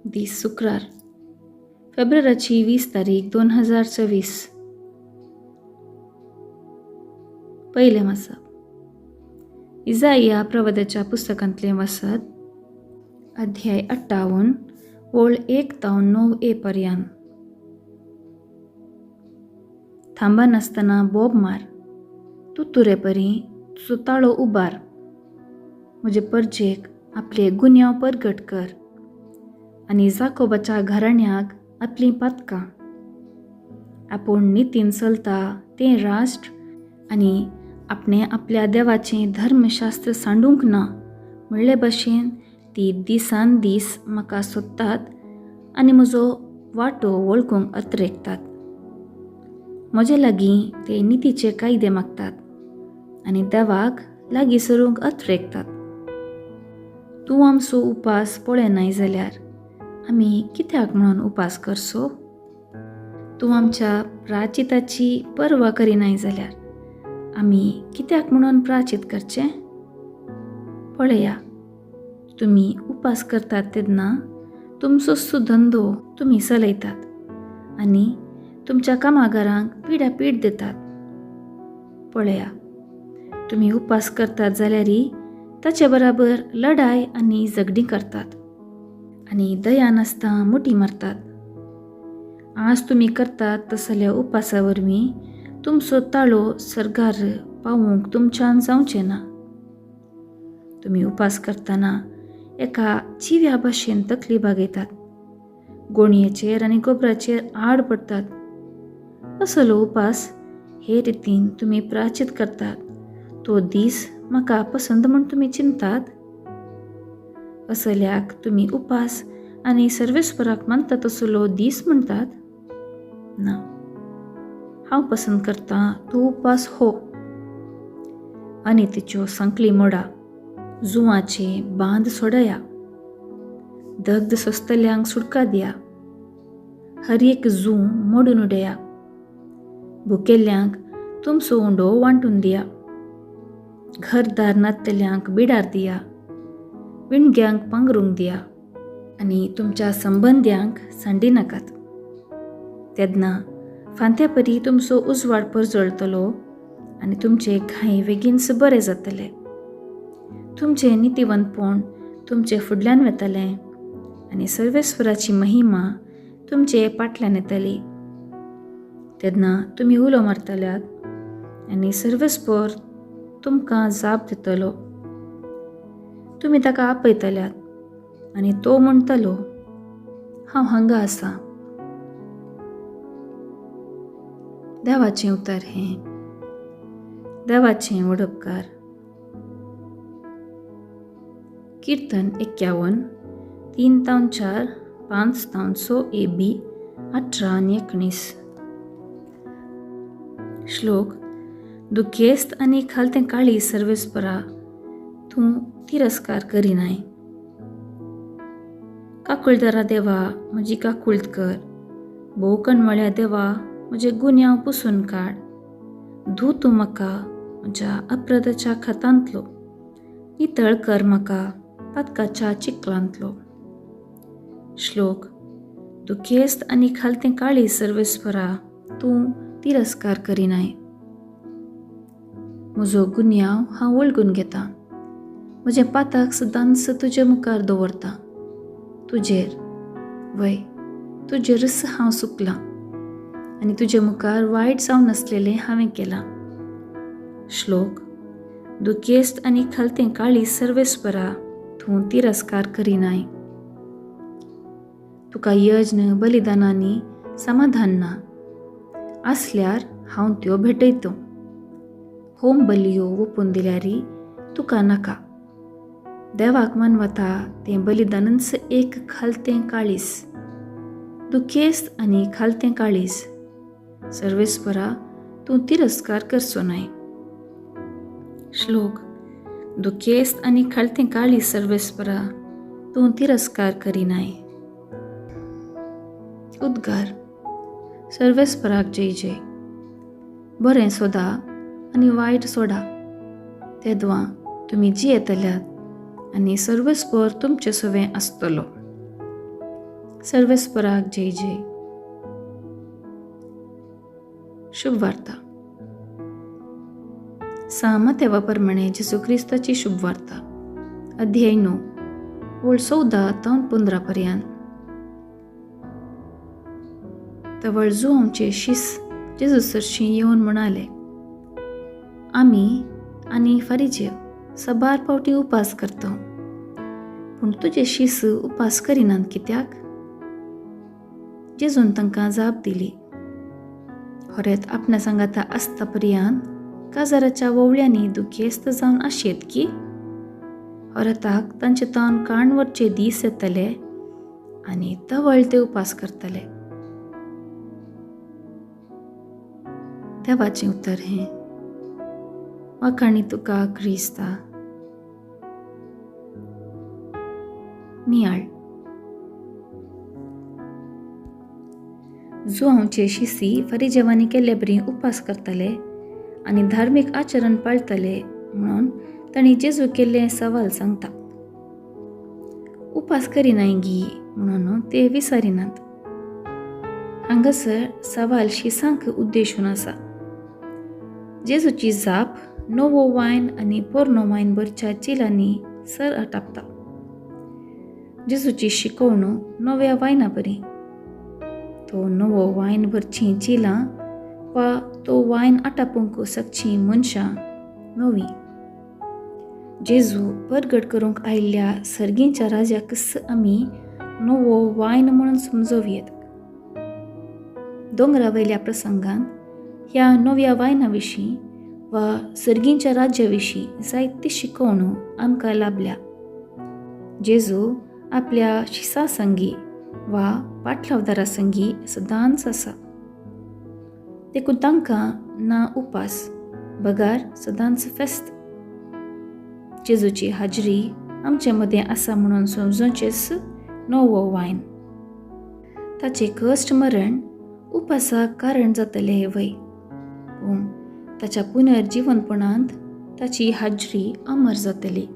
दीस शुक्रार फेब्रुवारीची 20 तारीख 2024. पहिले वचप इजाइया प्रवाद्याच्या पुस्तकांतले वसत अध्याय 58 ओळ 1 ते 9 पर्यंत. थांबा नासतना बोब मार, तूं तुरेपरी तुजो ताळो उबार. म्हजे परजेक आपले गुन्यांव परगट कर आनी जाकोबाच्या घराण्याक आपलीं पातकां. आपूण नितीन चलता तें राष्ट्र आनी आपणें आपल्या देवाचें धर्मशास्त्र सांडूंक ना म्हणले भाशेन ती दिसान दीस म्हाका सोदतात आनी म्हजो वाटो वळखूंक अत्रेकतात. म्हजे लागीं ते नितीचे कायदे मागतात आनी देवाक लागीं सरूंक अत्रेकतात. तूं आमचो उपास पळयनाय जाल्यार आमी कित्याक म्हणून उपास करचो? तूं आमच्या प्राचिताची पर्वा करिनाय जाल्यार आमी कित्याक म्हणून प्राचीत करचें? पळया, तुमी उपास करतात तेन्ना तुमचो धंदो तुमी चलयतात आनी तुमच्या कामागारांक पिडापीड दितात. पळया, तुमी उपास करतात जाल्यारय ताचे बराबर लढाय आनी झगडीं करतात आनी दया नासता मुठी मारतात. आज तुमी करतात तसल्या उपासा वरवीं तुमचो ताळो सर्गार पावूंक तुमच्यान जावचें ना. तुमी उपास करतना एका चिव्या भाशेन तकली बागयतात, गोणयेचेर आनी गोबराचेर आड पडटात. असलो उपास हे रितीन तुमी प्राचीत करतात तो दीस म्हाका पसंत म्हूण तुमी चिंतात? असल्याक तुमी उपास आनी सर्वेस्पराक मानता तसलो दीस म्हणटात? ना, हांव पसंत करतां तो उपास हो. अनितीच्यो संकळी मोडा, जुवांचे बांद सोडया, दग्ध सोंसतल्यांक सुटका दिया, हर एक जूं मोडून उडया, भुकेल्ल्यांक तुमचो उंडो वांटून दिया, घरदार नातल्यांक बिडार दिया, विणग्यांक पांगरूंक दिया आनी तुमच्या संबंद्यांक सांडी नाकात. तेन्ना फांत्यापरी तुमचो उजवाड परजळतलो आनी तुमचे घाई बेगीनच बरें जातले. तुमचें नितीवंतपण तुमचे फुडल्यान वेतलें आनी सर्वेस्वराची महिमा तुमचे फाटल्यान येतली. तेन्ना तुमी उलो मारतल्यात आनी सर्वेस्पर तुमकां जाप दितलो. तुमी ताका आपयतल्यात आनी तो म्हणटलो, हांव हांगा आसां. देवाचें उतर हें. देवाचें वडपकार. कीर्तन 51 3-4 5-6 AB 18 आनी 19. श्लोक. दुखेस्त आनी खालतें काळी सर्वेस्परा तूं तिरस्कार करिनाय. काकुळदारा देवा म्हजी काकुळट कर, भोवकणवाळ्या देवा म्हजे गुन्यांव पुसून काड. धू तूं म्हाका म्हज्या अपराधाच्या खातांतलो, नितळ कर म्हाका पातकाच्या चिखलांतलो. श्लोक. दुखेस्त आनी खालतें काळी सर्वेस्परा तूं तिरस्कार करिनाय. म्हजो गुन्यांव हांव वळखून घेतां, म्हजें पातक सदांच तुजे मुखार दवरतां. तुजेरच हांव सुकलां आनी तुजे मुखार वायट जावन नासलेलें हांवें केलां. श्लोक. दुखेस्त आनी खालतें काळी सर्वेस्परा तूं तिरस्कार करिनाय. तुका यज्ञ बलिदानांनी समाधान ना, आसल्यार हांव त्यो भेटयतों. होम बलियो ओपून दिल्यारय तुका नाका. देवाक मानवता तें बलिदानच एक खालतें काळीस. दुखेस्त आनी खालतें काळीस सर्वेस्परा तूं तिरस्कार करचो नाय. श्लोक. दुखेस्त आनी खालतें काळीस सर्वेस्परा तूं तिरस्कार करिनाय. उद्गार. सर्वेस्पराक जय जय. बरें सोदा आनी वायट सोडा. तेदवां तुमी जियेतल्यात आनी सर्वेस्पर तुमचे सवें आसतलो. सर्वेस्पराक जय जय. शुभवार्ता. सामातेवाप्रमाणे जेजू ख्रिस्ताची शुभवार्ता. अध्याय 9 ओळ 14 ते 15 पर्यंत. तवळ जुआंचे शिस जेजू सरशी येवन म्हणाले, आम्ही आनी फारिजेव साबार फावटी उपास करता, पूण तुजे शिस उपास करिनात कित्याक? जेजून तांकां जाप दिली, खरेंच आपणा सांगाता आसता पर्यंत काजाराच्या वोवळ्यांनी दुखेस्त जावन आशेत की? खरेंताक तांचे तोंड काणवरचे दीस येतले आनी तवळ ते उपास करतले. देवाचें उतर हें. वाखाणी तुका क्रिस्ता. नियाळ. जुआंचे शिसी फारिजेवांनी केल्ले बरी उपास करतले आनी धार्मीक आचरण पाळटले म्हणून तांणी जेजू केल्ले सवाल सांगता. उपास करिनाय गी म्हणून ते विचारिनात. हांगासर सवाल शिसांक उद्देशून आसा. जेजूची जाप नवो वायन आनी पोरनो वायन भरच्या चिलांनी सर आटापता. जेजूची शिकवणूक नव्या वायना बरी. तो नवो वायन भरची चिलां वा तो वायन आटापूंक शकची मनशां नवी. जेजू परगट करूंक आयिल्ल्या सर्गींच्या राजाक आमी नवो वायन म्हणून समजोवयेत. दोंगरावयल्या प्रसंगांत ह्या नव्या वायना विशीं वा सर्गींच्या राज्या विशीं जायती शिकवणूक आमकां लाभल्या. जेजू आपल्या शिसा संगी वा पाटलावदारा संगी सदांच आसा. देखून तांकां ना उपास बगार सदांच फेस्त. जेजूची हाजरी आमचे मदें आसा म्हणून समजोवचेच नवो वायन. ताचे कश्ट मरण उपासाक कारण जातले वय, पूण ताच्या पुनर्जीवनपणांत ताची हाजरी अमर जातली.